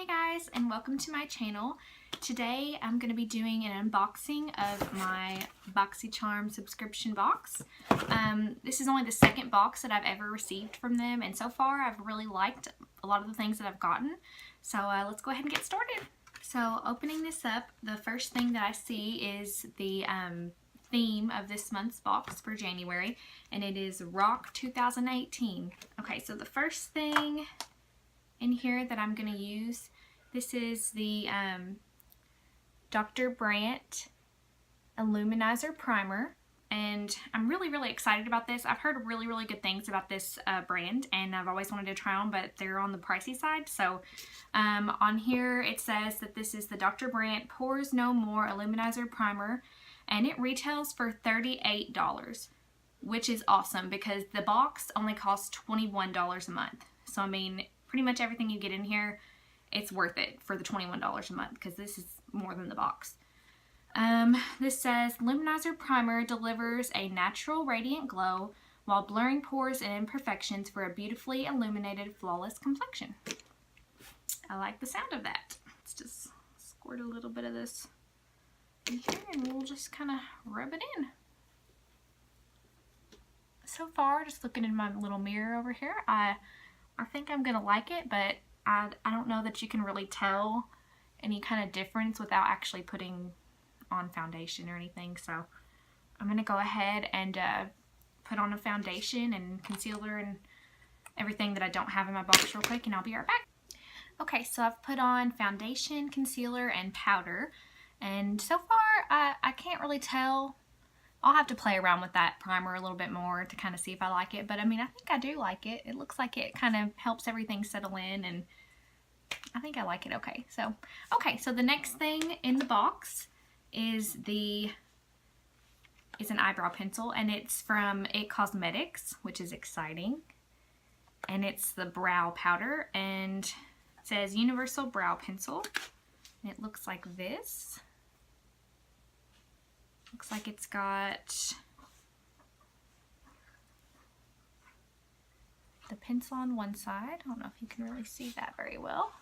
Hey guys, and welcome to my channel. Today I'm going to be doing an unboxing of my Boxycharm subscription box. This is only the second box that I've ever received from them, and so far I've really liked a lot of the things that I've gotten. So let's go ahead and get started. So opening this up, the first thing that I see is the theme of this month's box for January, and it is Rock 2018. Okay, so the first thing in here that I'm going to use, this is the Dr. Brandt Illuminizer Primer, and I'm really excited about this. I've heard really good things about this brand, and I've always wanted to try them, but they're on the pricey side. So on here it says that this is the Dr. Brandt Pores No More Illuminizer Primer, and it retails for $38, which is awesome because the box only costs $21 a month. So I mean, pretty much everything you get in here, it's worth it for the $21 a month because this is more than the box. This says, Luminizer Primer delivers a natural radiant glow while blurring pores and imperfections for a beautifully illuminated, flawless complexion. I like the sound of that. Let's just squirt a little bit of this in here and we'll just kind of rub it in. So far, just looking in my little mirror over here, I think I'm gonna like it, but I don't know that you can really tell any kind of difference without actually putting on foundation or anything. So I'm gonna go ahead and put on a foundation and concealer and everything that I don't have in my box real quick, and I'll be right back. Okay, so I've put on foundation, concealer, and powder, and so far I can't really tell. I'll have to play around with that primer a little bit more to kind of see if I like it, but I mean, I think I do like it. It looks like it kind of helps everything settle in, and I think I like it okay. So the next thing in the box is an eyebrow pencil, and it's from It Cosmetics, which is exciting. And it's the brow powder, and it says Universal Brow Pencil, and it looks like this. Looks like it's got the pencil on one side. I don't know if you can really see that very well.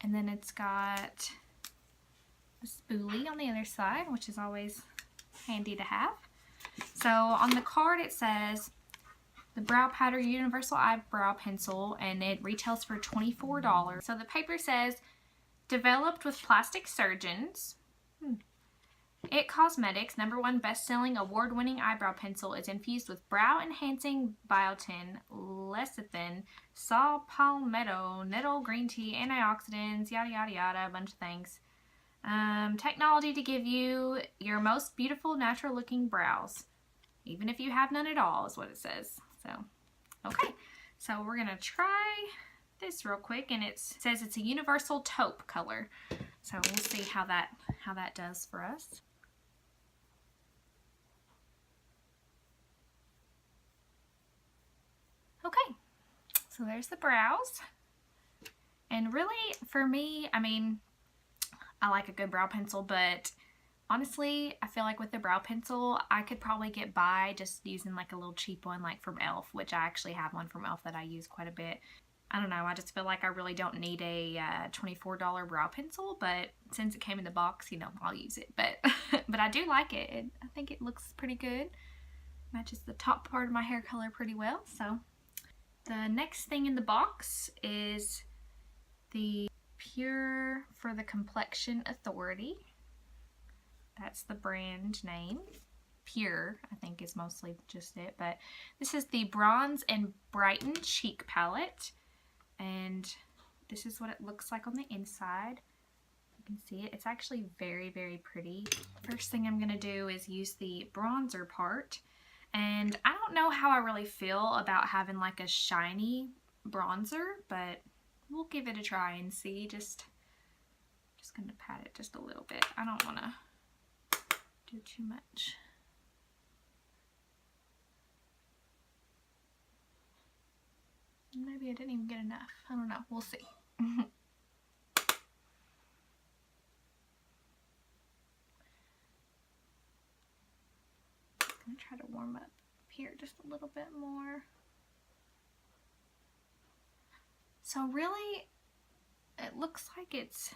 And then it's got a spoolie on the other side, which is always handy to have. So on the card it says the Brow Powder Universal Eyebrow Pencil, and it retails for $24. So the paper says, developed with plastic surgeons, It Cosmetics' #1 best-selling award-winning eyebrow pencil is infused with brow-enhancing biotin, lecithin, saw palmetto, nettle green tea, antioxidants, yada yada yada, a bunch of things. Technology to give you your most beautiful, natural-looking brows, even if you have none at all, is what it says. So, okay, so we're gonna try this real quick, and it says it's a universal taupe color. So we'll see how that does for us. Okay, so there's the brows. And really, for me, I mean, I like a good brow pencil, but honestly, I feel like with the brow pencil, I could probably get by just using like a little cheap one like from e.l.f., which I actually have one from e.l.f. that I use quite a bit. I don't know, I just feel like I really don't need a $24 brow pencil, but since it came in the box, you know, I'll use it. But but I do like it. I think it looks pretty good. Matches the top part of my hair color pretty well. So the next thing in the box is the Pure for the Complexion Authority. That's the brand name. Pure, I think, is mostly just it. But this is the Bronze and Brighten Cheek Palette. And this is what it looks like on the inside. You can see it. It's actually very pretty. First thing I'm going to do is use the bronzer part. And I don't know how I really feel about having like a shiny bronzer, but we'll give it a try and see. Just going to pat it just a little bit. I don't want to do too much. Maybe I didn't even get enough. I don't know. We'll see. I'm going to try to warm up here just a little bit more. So really, it looks like it's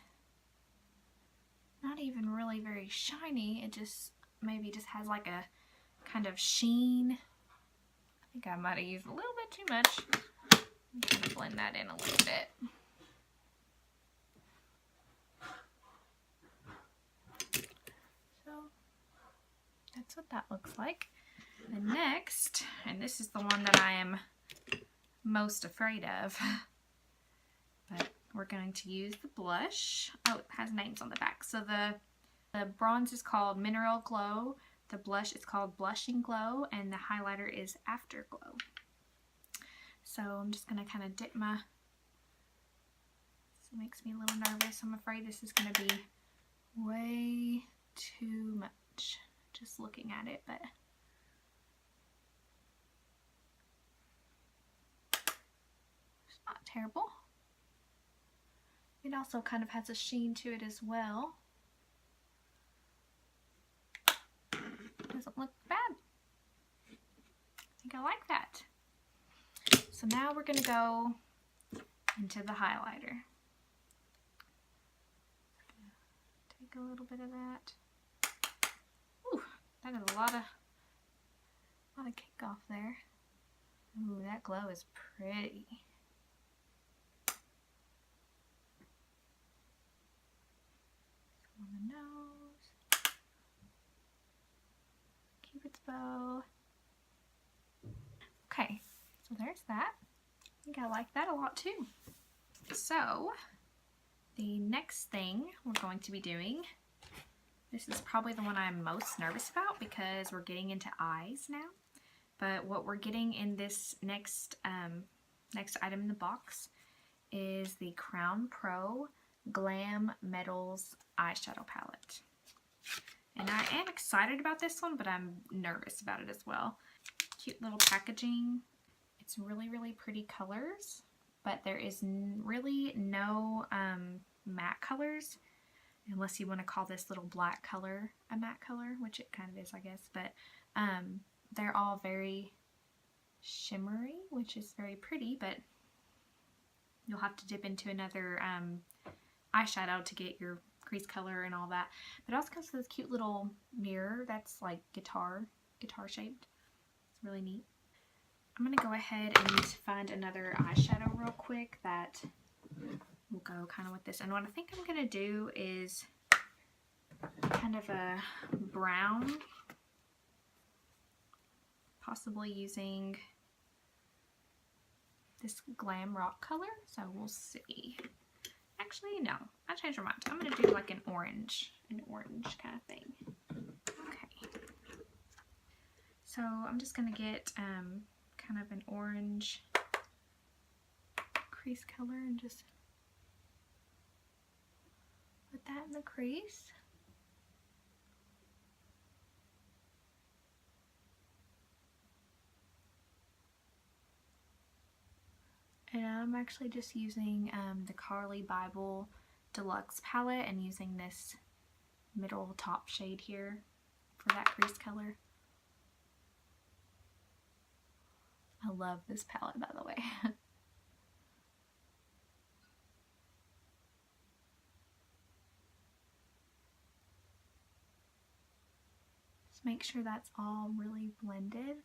not even really very shiny. It just maybe just has like a kind of sheen. I think I might have used a little bit too much. I'm going to blend that in a little bit. So that's what that looks like. The next, and this is the one that I am most afraid of, but we're going to use the blush. Oh, it has names on the back. So the bronze is called Mineral Glow, the blush is called Blushing Glow, and the highlighter is Afterglow. So I'm just going to kind of dip my, this makes me a little nervous. I'm afraid this is going to be way too much, just looking at it, but it's not terrible. It also kind of has a sheen to it as well. Doesn't look bad. I think I like that. So now we're going to go into the highlighter. Take a little bit of that. Ooh, that is a lot of cake off there. Ooh, that glow is pretty. On the nose. Cupid's bow. Okay, so there's that. I think I like that a lot too. So, the next thing we're going to be doing, this is probably the one I'm most nervous about because we're getting into eyes now. But what we're getting in this next item in the box is the Crown Pro Glam Metals Eyeshadow Palette. And I am excited about this one, but I'm nervous about it as well. Cute little packaging. It's really, really pretty colors, but there is really no matte colors, unless you want to call this little black color a matte color, which it kind of is, I guess. But they're all very shimmery, which is very pretty, but you'll have to dip into another eyeshadow to get your crease color and all that. But it also comes with this cute little mirror that's like guitar shaped. It's really neat. I'm going to go ahead and find another eyeshadow real quick that will go kind of with this. And what I think I'm going to do is kind of a brown, possibly using this Glam Rock color. So we'll see. Actually, no, I changed my mind. I'm going to do like an orange kind of thing. Okay. So I'm just going to get kind of an orange crease color and just put that in the crease. And I'm actually just using the Carly Bible Deluxe palette and using this middle top shade here for that crease color. I love this palette, by the way. Just make sure that's all really blended.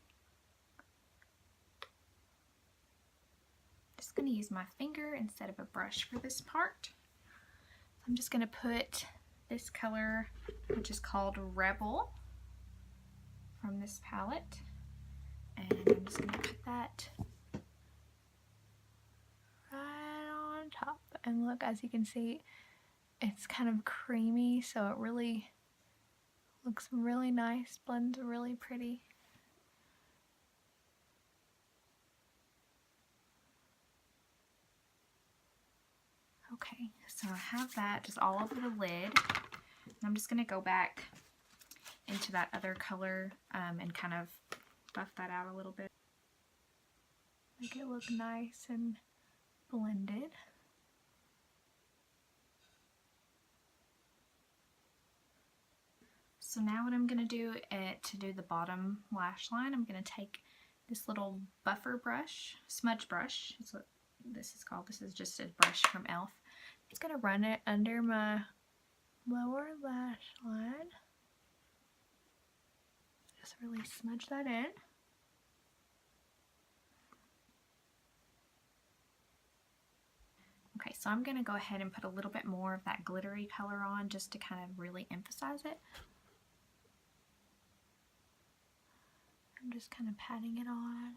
Just going to use my finger instead of a brush for this part. I'm just going to put this color, which is called Rebel, from this palette. And I'm just going to put that right on top. And look, as you can see, it's kind of creamy, so it really looks really nice, blends really pretty. Okay, so I have that just all over the lid. And I'm just going to go back into that other color and kind of buff that out a little bit. Make it look nice and blended. So now what I'm going to do to do the bottom lash line, I'm going to take this little buffer brush, smudge brush is what this is called. This is just a brush from e.l.f. I'm just going to run it under my lower lash line. Just really smudge that in. Okay, so I'm going to go ahead and put a little bit more of that glittery color on just to kind of really emphasize it. I'm just kind of patting it on.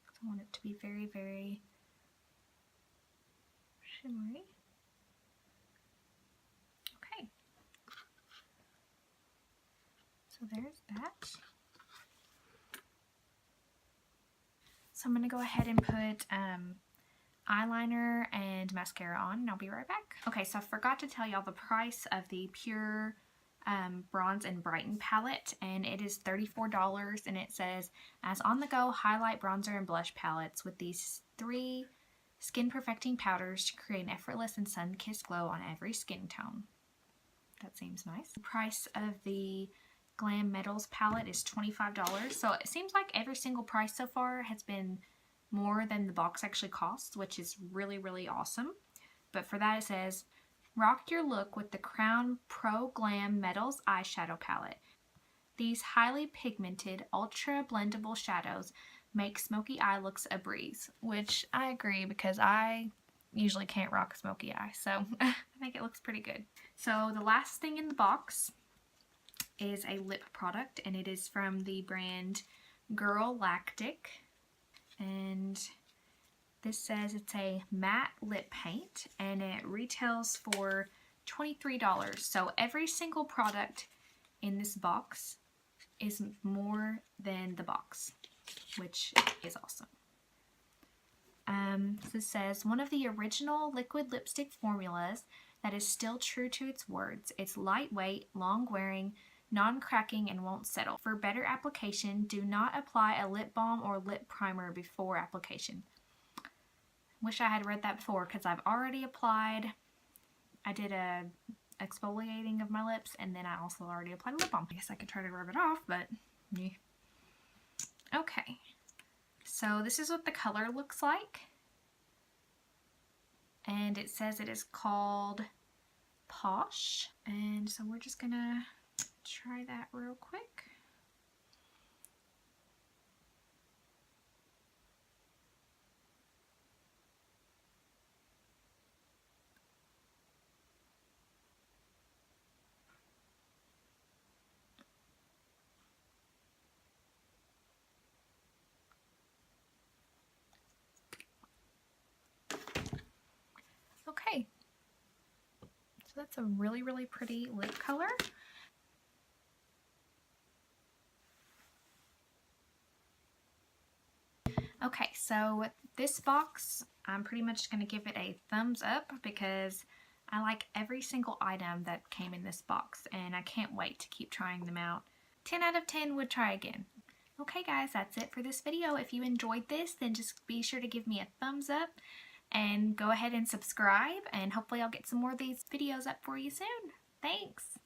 I want it to be very, very shimmery. Okay. So there's that. So I'm going to go ahead and put eyeliner and mascara on, and I'll be right back. Okay, so I forgot to tell y'all the price of the Pure Bronze and Brighten palette, and it is $34, and it says, as on-the-go highlight, bronzer, and blush palettes with these 3 skin perfecting powders to create an effortless and sun-kissed glow on every skin tone. That seems nice. The price of the Glam Metals palette is $25, so it seems like every single price so far has been more than the box actually costs, which is really, really awesome. But for that it says, rock your look with the Crown Pro Glam Metals Eyeshadow Palette. These highly pigmented, ultra blendable shadows make smoky eye looks a breeze, which I agree because I usually can't rock a smoky eye, so I think it looks pretty good. So the last thing in the box is a lip product, and it is from the brand Girl Lactic, and this says it's a matte lip paint, and it retails for $23. So every single product in this box is more than the box, which is awesome. This says, one of the original liquid lipstick formulas that is still true to its words. It's lightweight, long-wearing, non-cracking, and won't settle. For better application, do not apply a lip balm or lip primer before application. Wish I had read that before because I've already applied. I did a exfoliating of my lips, and then I also already applied a lip balm. I guess I could try to rub it off, but yeah. Okay, so this is what the color looks like, and it says it is called Posh, and so we're just gonna try that real quick. Okay, so that's a really, really pretty lip color. Okay, so this box, I'm pretty much going to give it a thumbs up because I like every single item that came in this box, and I can't wait to keep trying them out. 10 out of 10 would try again. Okay guys, that's it for this video. If you enjoyed this, then just be sure to give me a thumbs up and go ahead and subscribe, and hopefully I'll get some more of these videos up for you soon. Thanks!